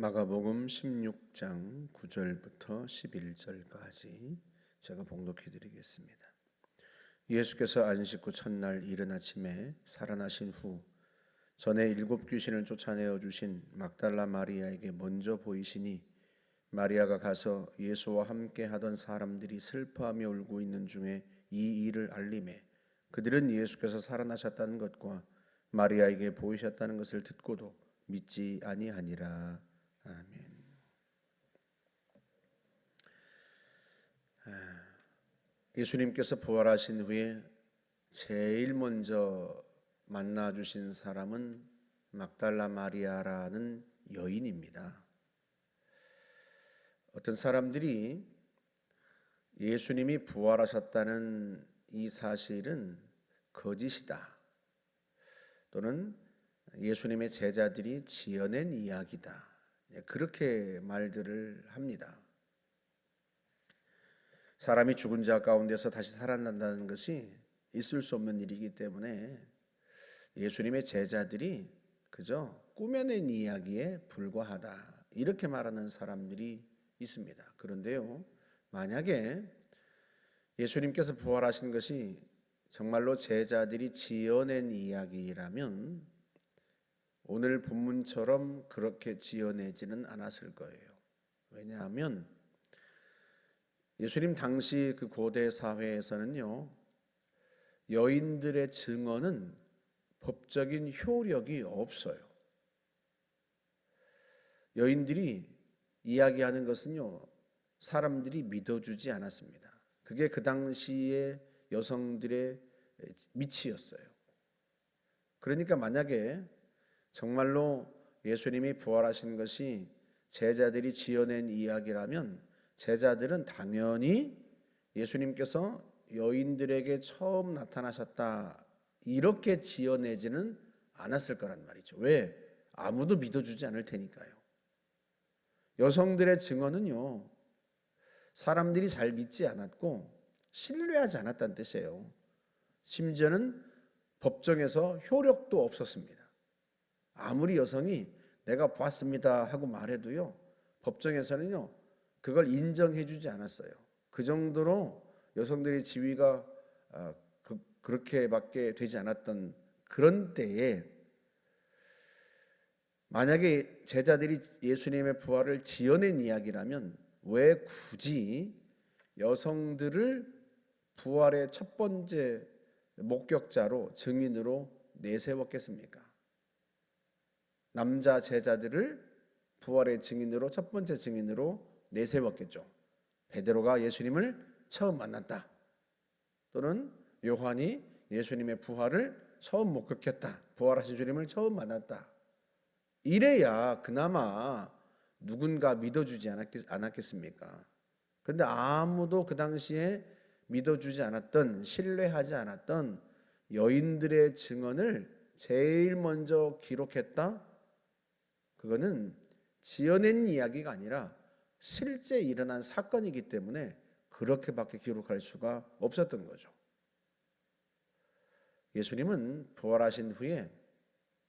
마가복음 16장 9절부터 11절까지 제가 봉독해 드리겠습니다. 예수께서 안식 후 첫날 이른 아침에 살아나신 후 전에 7 귀신을 쫓아내어 주신 막달라 마리아에게 먼저 보이시니 마리아가 가서 예수와 함께 하던 사람들이 슬퍼하며 울고 있는 중에 이 일을 알림해 그들은 예수께서 살아나셨다는 것과 마리아에게 보이셨다는 것을 듣고도 믿지 아니하니라. 아멘. 예수님께서 부활하신 후에 제일 먼저 만나 주신 사람은 막달라 마리아라는 여인입니다. 어떤 사람들이 예수님이 부활하셨다는 이 사실은 거짓이다, 또는 예수님의 제자들이 지어낸 이야기다, 그렇게 말들을 합니다. 사람이 죽은 자 가운데서 다시 살아난다는 것이 있을 수 없는 일이기 때문에 예수님의 제자들이 그저 꾸며낸 이야기에 불과하다, 이렇게 말하는 사람들이 있습니다. 그런데요, 만약에 예수님께서 부활하신 것이 정말로 제자들이 지어낸 이야기라면 오늘 본문처럼 그렇게 지어내지는 않았을 거예요. 왜냐하면 예수님 당시 그 고대 사회에서는요, 여인들의 증언은 법적인 효력이 없어요. 여인들이 이야기하는 것은요, 사람들이 믿어주지 않았습니다. 그게 그 당시의 여성들의 미치였어요. 그러니까 만약에 정말로 예수님이 부활하신 것이 제자들이 지어낸 이야기라면 제자들은 당연히 예수님께서 여인들에게 처음 나타나셨다, 이렇게 지어내지는 않았을 거란 말이죠. 왜? 아무도 믿어주지 않을 테니까요. 여성들의 증언은요, 사람들이 잘 믿지 않았고 신뢰하지 않았다는 뜻이에요. 심지어는 법정에서 효력도 없었습니다. 아무리 여성이 내가 봤습니다 하고 말해도요, 법정에서는요 그걸 인정해 주지 않았어요. 그 정도로 여성들의 지위가 그렇게밖에 되지 않았던 그런 때에 만약에 제자들이 예수님의 부활을 지어낸 이야기라면 왜 굳이 여성들을 부활의 첫 번째 목격자로, 증인으로 내세웠겠습니까? 남자 제자들을 부활의 증인으로, 첫 번째 증인으로 내세웠겠죠. 베드로가 예수님을 처음 만났다, 또는 요한이 예수님의 부활을 처음 목격했다, 부활하신 주님을 처음 만났다, 이래야 그나마 누군가 믿어주지 않았겠습니까? 그런데 아무도 그 당시에 믿어주지 않았던, 신뢰하지 않았던 여인들의 증언을 제일 먼저 기록했다? 그거는 지어낸 이야기가 아니라 실제 일어난 사건이기 때문에 그렇게밖에 기록할 수가 없었던 거죠. 예수님은 부활하신 후에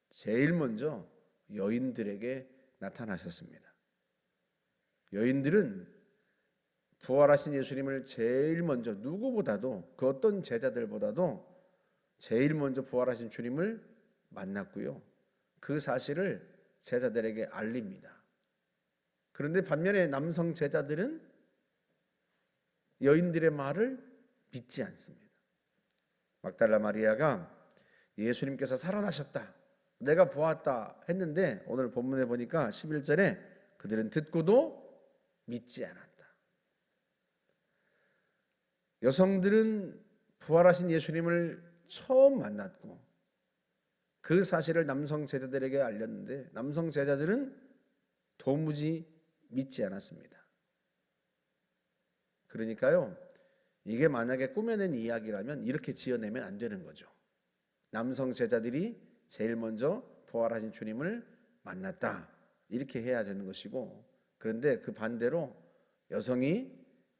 제일 먼저 여인들에게 나타나셨습니다. 여인들은 부활하신 예수님을 제일 먼저, 누구보다도, 그 어떤 제자들보다도 제일 먼저 부활하신 주님을 만났고요, 그 사실을 제자들에게 알립니다. 그런데 반면에 남성 제자들은 여인들의 말을 믿지 않습니다. 막달라 마리아가 예수님께서 살아나셨다, 내가 보았다 했는데 오늘 본문에 보니까 11절에 그들은 듣고도 믿지 않았다. 여성들은 부활하신 예수님을 처음 만났고 그 사실을 남성 제자들에게 알렸는데 남성 제자들은 도무지 믿지 않았습니다. 그러니까요, 이게 만약에 꾸며낸 이야기라면 이렇게 지어내면 안 되는 거죠. 남성 제자들이 제일 먼저 부활하신 주님을 만났다, 이렇게 해야 되는 것이고, 그런데 그 반대로 여성이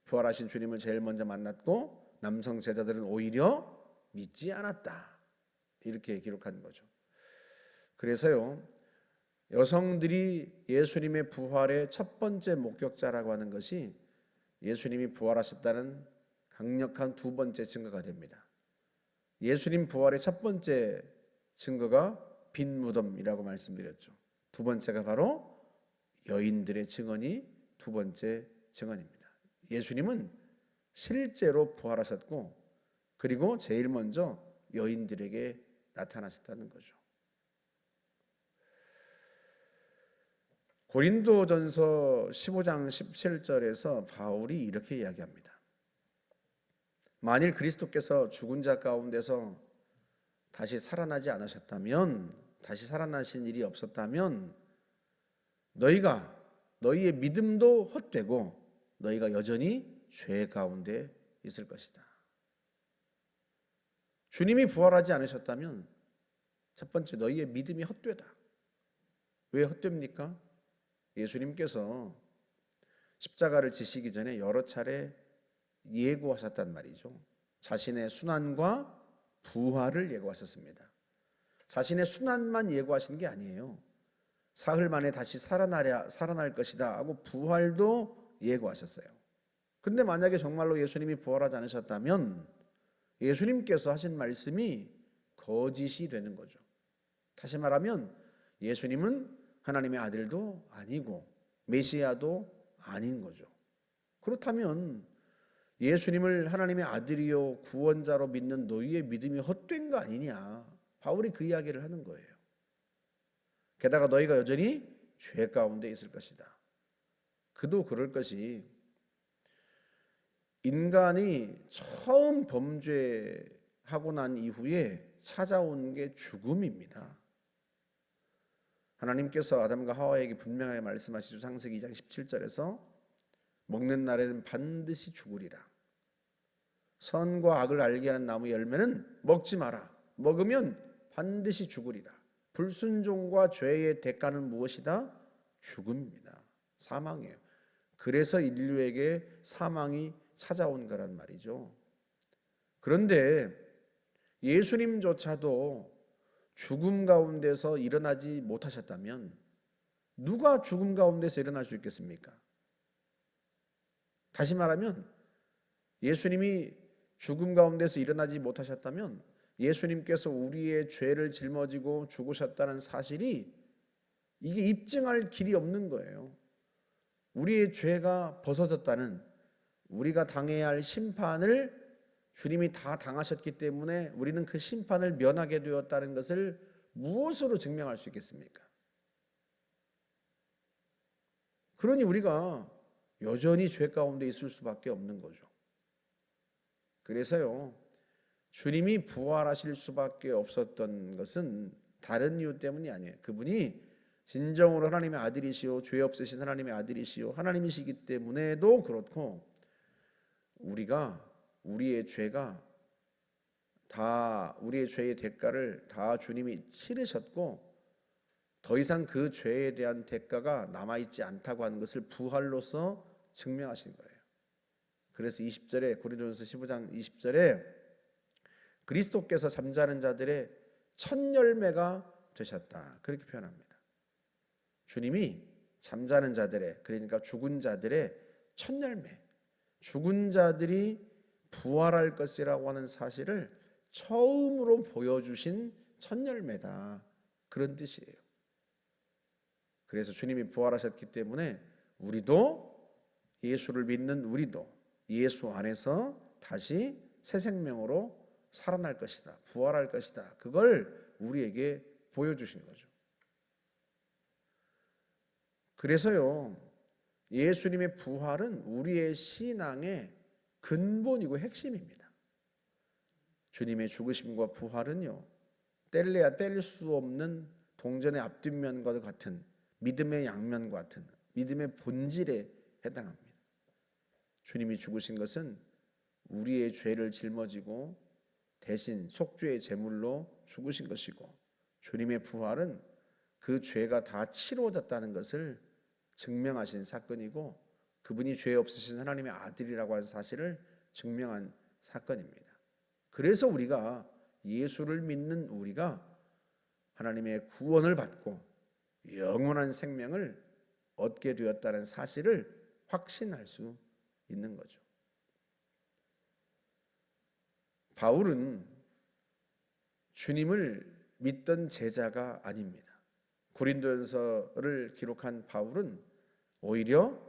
부활하신 주님을 제일 먼저 만났고 남성 제자들은 오히려 믿지 않았다, 이렇게 기록한 거죠. 그래서요, 여성들이 예수님의 부활의 첫 번째 목격자라고 하는 것이 예수님이 부활하셨다는 강력한 두 번째 증거가 됩니다. 예수님 부활의 첫 번째 증거가 빈 무덤이라고 말씀드렸죠. 두 번째가 바로 여인들의 증언이 두 번째 증언입니다. 예수님은 실제로 부활하셨고, 그리고 제일 먼저 여인들에게 나타나셨다는 거죠. 고린도전서 15장 17절에서 바울이 이렇게 이야기합니다. 만일 그리스도께서 죽은 자 가운데서 다시 살아나지 않으셨다면, 다시 살아나신 일이 없었다면 너희의 믿음도 헛되고 너희가 여전히 죄 가운데 있을 것이다. 주님이 부활하지 않으셨다면 첫 번째, 너희의 믿음이 헛되다. 왜 헛됩니까? 예수님께서 십자가를 지시기 전에 여러 차례 예고하셨단 말이죠. 자신의 순환과 부활을 예고하셨습니다. 자신의 순환만 예고하신 게 아니에요. 사흘 만에 다시 살아날 것이다 하고 부활도 예고하셨어요. 근데 만약에 정말로 예수님이 부활하지 않으셨다면 예수님께서 하신 말씀이 거짓이 되는 거죠. 다시 말하면 예수님은 하나님의 아들도 아니고 메시아도 아닌 거죠. 그렇다면 예수님을 하나님의 아들이요 구원자로 믿는 너희의 믿음이 헛된 거 아니냐, 바울이 그 이야기를 하는 거예요. 게다가 너희가 여전히 죄 가운데 있을 것이다. 그도 그럴 것이, 인간이 처음 범죄하고 난 이후에 찾아온 게 죽음입니다. 하나님께서 아담과 하와에게 분명하게 말씀하시죠. 창세기 2장 17절에서 먹는 날에는 반드시 죽으리라. 선과 악을 알게 하는 나무 열매는 먹지 마라. 먹으면 반드시 죽으리라. 불순종과 죄의 대가는 무엇이다? 죽음입니다. 사망이에요. 그래서 인류에게 사망이 찾아온 거란 말이죠. 그런데 예수님조차도 죽음 가운데서 일어나지 못하셨다면 누가 죽음 가운데서 일어날 수 있겠습니까? 다시 말하면 예수님이 죽음 가운데서 일어나지 못하셨다면 예수님께서 우리의 죄를 짊어지고 죽으셨다는 사실이 이게 입증할 길이 없는 거예요. 우리의 죄가 벗어졌다는, 우리가 당해야 할 심판을 주님이 다 당하셨기 때문에 우리는 그 심판을 면하게 되었다는 것을 무엇으로 증명할 수 있겠습니까? 그러니 우리가 여전히 죄 가운데 있을 수밖에 없는 거죠. 그래서요, 주님이 부활하실 수밖에 없었던 것은 다른 이유 때문이 아니에요. 그분이 진정으로 하나님의 아들이시오, 죄 없으신 하나님의 아들이시오, 하나님이시기 때문에도 그렇고, 우리의 죄의 대가를 다 주님이 치르셨고 더 이상 그 죄에 대한 대가가 남아있지 않다고 하는 것을 부활로서 증명하신 거예요. 그래서 20절에, 고린도전서 15장 20절에 그리스도께서 잠자는 자들의 첫 열매가 되셨다, 그렇게 표현합니다. 주님이 잠자는 자들의, 그러니까 죽은 자들의 첫 열매, 죽은 자들이 부활할 것이라고 하는 사실을 처음으로 보여주신 첫 열매다, 그런 뜻이에요. 그래서 주님이 부활하셨기 때문에 예수를 믿는 우리도 예수 안에서 다시 새 생명으로 살아날 것이다, 부활할 것이다, 그걸 우리에게 보여주신 거죠. 그래서요, 예수님의 부활은 우리의 신앙의 근본이고 핵심입니다. 주님의 죽으심과 부활은요, 뗄래야 뗄 수 없는 동전의 앞뒷면과 같은, 믿음의 양면과 같은 믿음의 본질에 해당합니다. 주님이 죽으신 것은 우리의 죄를 짊어지고 대신 속죄의 제물로 죽으신 것이고, 주님의 부활은 그 죄가 다 치루어졌다는 것을 증명하신 사건이고, 그분이 죄 없으신 하나님의 아들이라고 하는 사실을 증명한 사건입니다. 그래서 우리가, 예수를 믿는 우리가 하나님의 구원을 받고 영원한 생명을 얻게 되었다는 사실을 확신할 수 있는 거죠. 바울은 주님을 믿던 제자가 아닙니다. 고린도전서를 기록한 바울은 오히려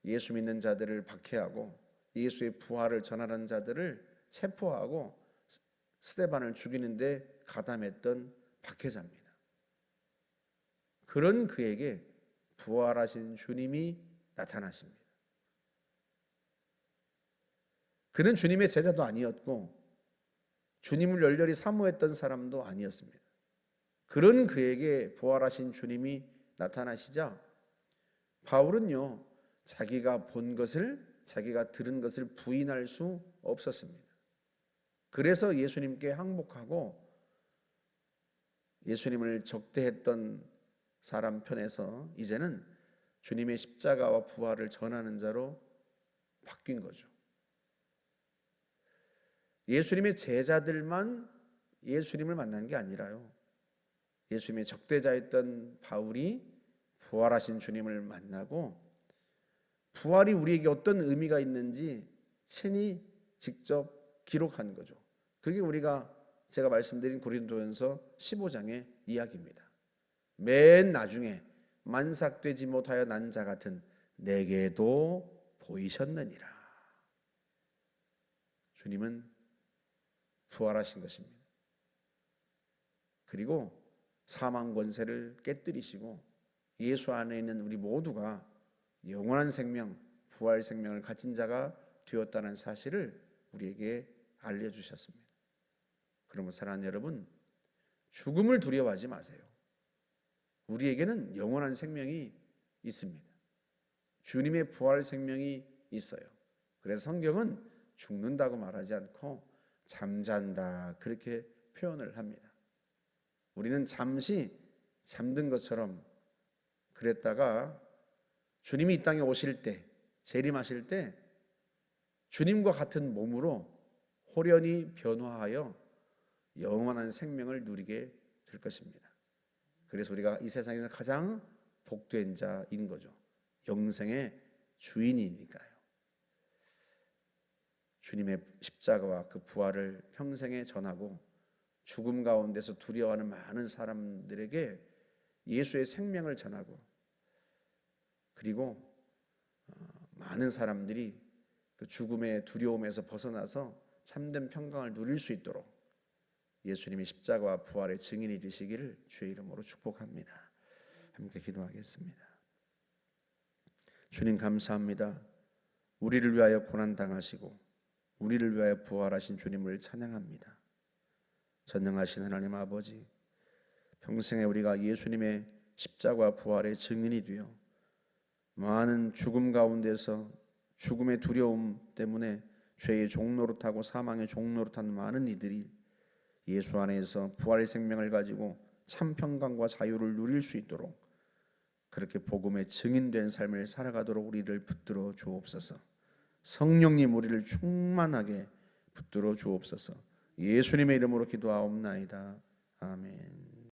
예수 믿는 자들을 박해하고 예수의 부활을 전하는 자들을 체포하고 스데반을 죽이는데 가담했던 박해자입니다. 그런 그에게 부활하신 주님이 나타나십니다. 그는 주님의 제자도 아니었고 주님을 열렬히 사모했던 사람도 아니었습니다. 그런 그에게 부활하신 주님이 나타나시자 바울은요, 자기가 본 것을, 자기가 들은 것을 부인할 수 없었습니다. 그래서 예수님께 항복하고 예수님을 적대했던 사람 편에서 이제는 주님의 십자가와 부활을 전하는 자로 바뀐 거죠. 예수님의 제자들만 예수님을 만난 게 아니라요, 예수님의 적대자였던 바울이 부활하신 주님을 만나고 부활이 우리에게 어떤 의미가 있는지 친히 직접 기록한 거죠. 그게 제가 말씀드린 고린도전서 15장의 이야기입니다. 맨 나중에 만삭되지 못하여 난 자 같은 내게도 보이셨느니라. 주님은 부활하신 것입니다. 그리고 사망 권세를 깨뜨리시고 예수 안에 있는 우리 모두가 영원한 생명, 부활 생명을 가진 자가 되었다는 사실을 우리에게 알려주셨습니다. 그러므로 사랑하는 여러분, 죽음을 두려워하지 마세요. 우리에게는 영원한 생명이 있습니다. 주님의 부활 생명이 있어요. 그래서 성경은 죽는다고 말하지 않고 잠잔다 그렇게 표현을 합니다. 우리는 잠시 잠든 것처럼 그랬다가 주님이 이 땅에 오실 때, 재림하실 때 주님과 같은 몸으로 호련히 변화하여 영원한 생명을 누리게 될 것입니다. 그래서 우리가 이 세상에서 가장 복된 자인 거죠. 영생의 주인이니까요. 주님의 십자가와 그 부활을 평생에 전하고 죽음 가운데서 두려워하는 많은 사람들에게 예수의 생명을 전하고 그리고 많은 사람들이 그 죽음의 두려움에서 벗어나서 참된 평강을 누릴 수 있도록 예수님의 십자가와 부활의 증인이 되시기를 주의 이름으로 축복합니다. 함께 기도하겠습니다. 주님 감사합니다. 우리를 위하여 고난당하시고 우리를 위하여 부활하신 주님을 찬양합니다. 전능하신 하나님 아버지, 평생에 우리가 예수님의 십자가 부활의 증인이 되어 많은 죽음 가운데서 죽음의 두려움 때문에 죄의 종노릇하고 사망의 종노릇하는 많은 이들이 예수 안에서 부활의 생명을 가지고 참 평강과 자유를 누릴 수 있도록 그렇게 복음의 증인된 삶을 살아가도록 우리를 붙들어 주옵소서. 성령님 우리를 충만하게 붙들어 주옵소서. 예수님의 이름으로 기도하옵나이다. 아멘.